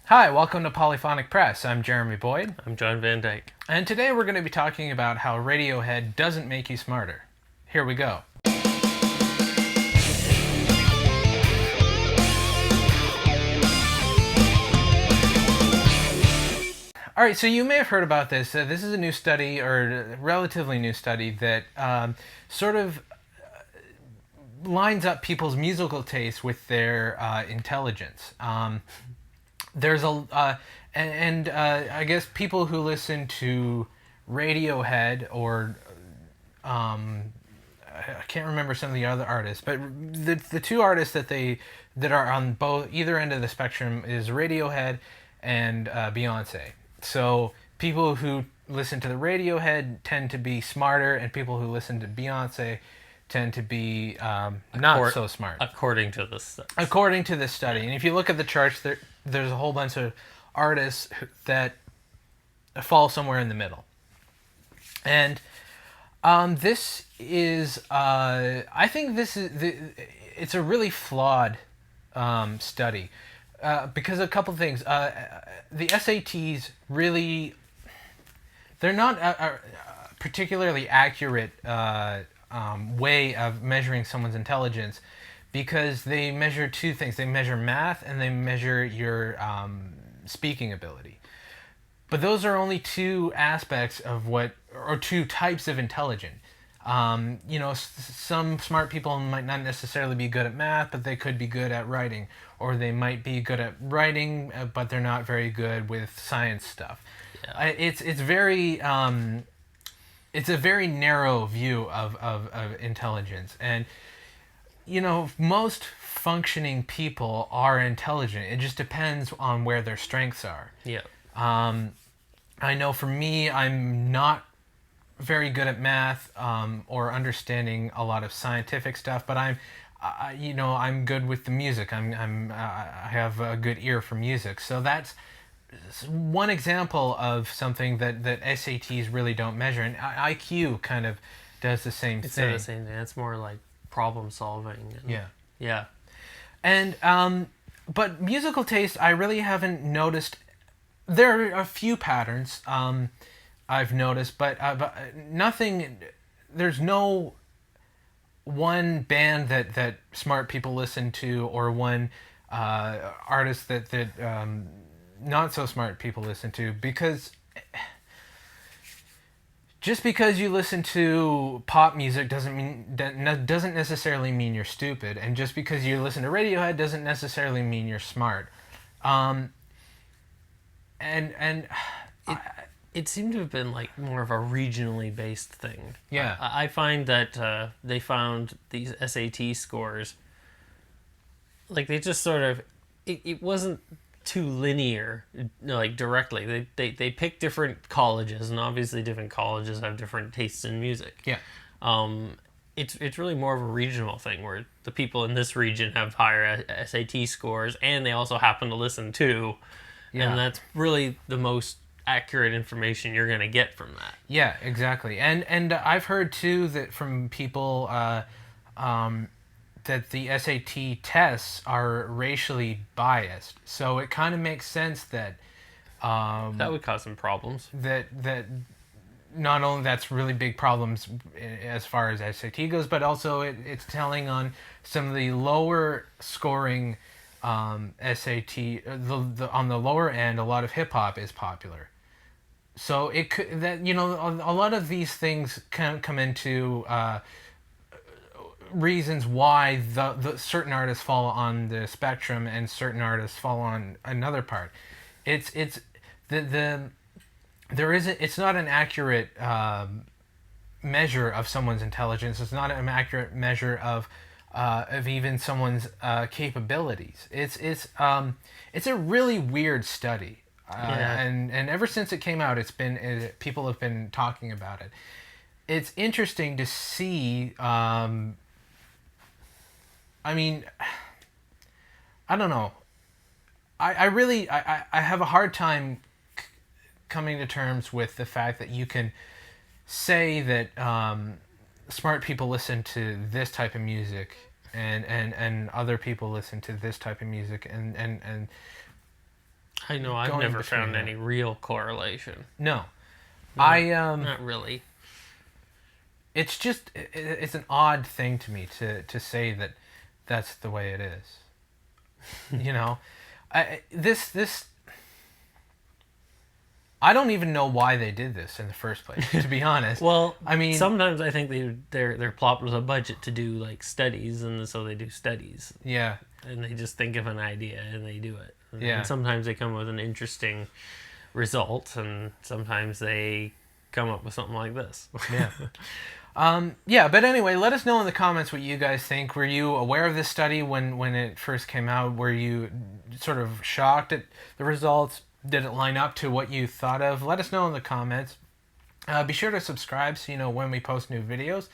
Hi, welcome to Polyphonic Press. I'm Jeremy Boyd. I'm John Van Dyke. And today we're going to be talking about how Radiohead doesn't make you smarter. Here we go. All right, so you may have heard about this. This is a new study, or a relatively new study, that sort of lines up people's musical taste with their intelligence. There's I guess people who listen to Radiohead or I can't remember some of the other artists, but the two artists that are on both either end of the spectrum is Radiohead and Beyonce. So people who listen to the Radiohead tend to be smarter, and people who listen to Beyonce tend to be not so smart. According to this study. And if you look at the charts, there's a whole bunch of artists that fall somewhere in the middle. And this is, I think it's a really flawed study because of a couple things. The SATs really, they're not a particularly accurate way of measuring someone's intelligence, because they measure two things. They measure math and they measure your speaking ability. But those are only two aspects of two types of intelligence. Some smart people might not necessarily be good at math, but they could be good at writing. Or they might be good at writing, but they're not very good with science stuff. Yeah. It's a very narrow view of intelligence. And, most functioning people are intelligent. It just depends on where their strengths are. Yeah. I know for me, I'm not very good at math or understanding a lot of scientific stuff, but I'm good with the music. I have a good ear for music. So that's one example of something that SATs really don't measure. And IQ kind of does the same thing. It's the same thing. It's more like problem solving. Yeah. And but musical taste, I really haven't noticed. There are a few patterns I've noticed, but nothing. There's no one band that smart people listen to, or one artist that not so smart people listen to, because just because you listen to pop music doesn't necessarily mean you're stupid, and just because you listen to Radiohead doesn't necessarily mean you're smart. It seemed to have been like more of a regionally based thing. Yeah. I find that they found these SAT scores, like they just sort of, it wasn't too linear, like directly. They picked different colleges, and obviously different colleges have different tastes in music. Yeah. It's really more of a regional thing, where the people in this region have higher SAT scores, and they also happen to listen to, and that's really the most accurate information you're going to get from that. Yeah, exactly. And I've heard too that from people that the SAT tests are racially biased. So it kind of makes sense that that would cause some problems. That not only that's really big problems as far as SAT goes, but also it's telling on some of the lower scoring SAT. On the lower end, a lot of hip hop is popular. So it could a lot of these things can come into reasons why the certain artists fall on the spectrum and certain artists fall on another part. It's not an accurate measure of someone's intelligence. It's not an accurate measure of even someone's capabilities. It's a really weird study. And ever since it came out, people have been talking about it. It's interesting to see. I don't know. I really have a hard time coming to terms with the fact that you can say that smart people listen to this type of music and other people listen to this type of music, and I know I've going never between found that. any real correlation. No. Not really. It's just it's an odd thing to me to say that that's the way it is. You know, this I don't even know why they did this in the first place. To be honest, Well, I mean, sometimes I think they're plopped with a budget to do like studies, and so they do studies, yeah, and they just think of an idea and they do it. Yeah. And sometimes they come with an interesting result, and sometimes they come up with something like this. yeah. Yeah, but anyway, let us know in the comments what you guys think. Were you aware of this study when it first came out? Were you sort of shocked at the results? Did it line up to what you thought of? Let us know in the comments. Be sure to subscribe so you know when we post new videos.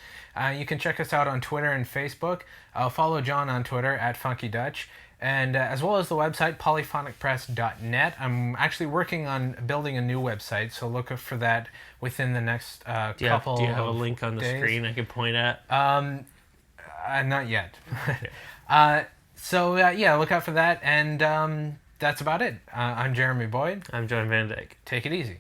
You can check us out on Twitter and Facebook. Follow John on Twitter at Funky Dutch. And as well as the website, polyphonicpress.net. I'm actually working on building a new website, so look for that within the next couple. Do you have a of link on the days. screen I could point at? Not yet. So yeah, look out for that. And that's about it. I'm Jeremy Boyd. I'm John Van Dyke. Take it easy.